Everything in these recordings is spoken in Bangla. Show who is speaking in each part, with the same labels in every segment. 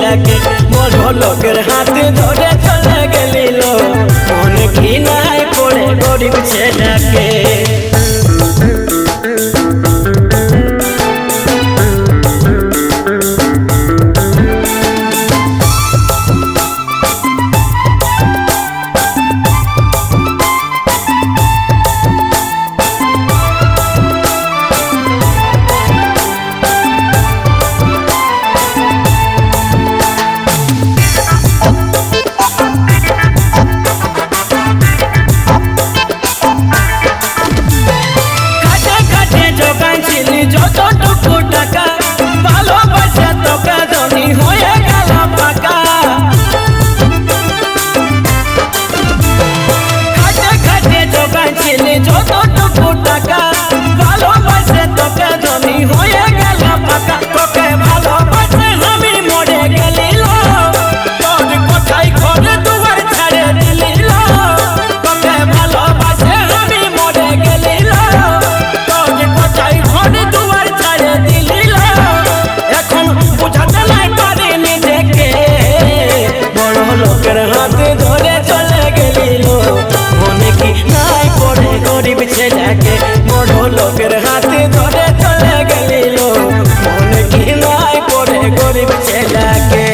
Speaker 1: ছেলেকে বড় লোকের হাতে ধরে চলে গেলিল মনে কি নাই পড়ে গরিব ছেলেকে। লোকের হাতে ধরে চলে গেলিল মনে কি নাই পড়ে গরিব ছেলেকে।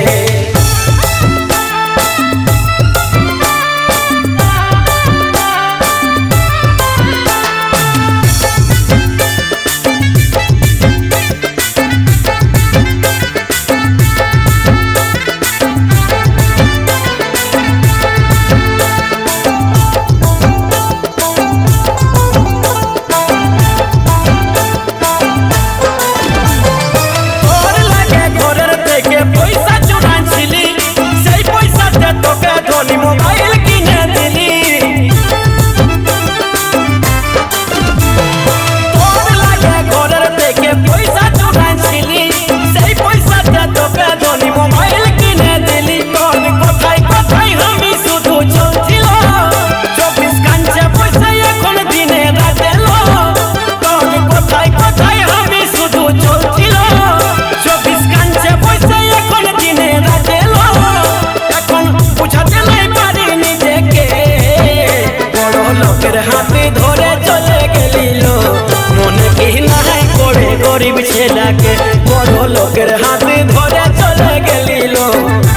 Speaker 1: গরিব ছেলেকে বড় লোকের হাতে ধরে চলে গেলিল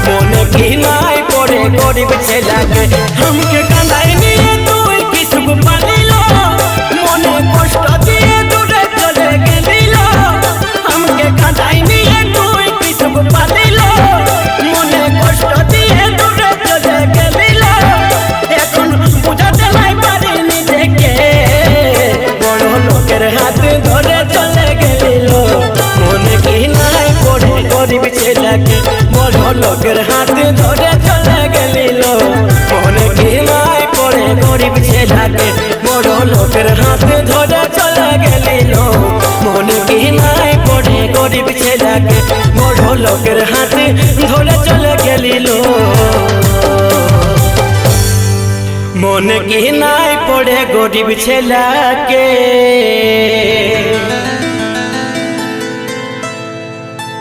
Speaker 1: মনে কি নাই পড়ে গরিব ছেলেকে। আমাকে কাঁদাই নিয়ে তুই কি সুখ পালিল মনে কষ্ট দিয়ে দূরে চলে গেলিল আমাকে কাঁদাই নিয়ে তুই কি সুখ পালিল মনে কষ্ট দিয়ে দূরে চলে গেলিল এখন বুঝাতে নাই পারি নিজেকে বড় লোকের হাতে ধরে চলে গেলিল মনে কি নাই পড়ে গরিব ছেলেকে বড় লোকের হাতে ধরে চলে গেলিল মনে কি নাই পড়ে গরিব ছেলেকে বড় লোকের হাতে ধরে চলে গেলিল মনে কি নাই পড়ে গরিব ছেলেকে বড় লোকের হাতে ধরে চলে গেলিল মনে কি নাই পড়ে গরিব ছেলেকে।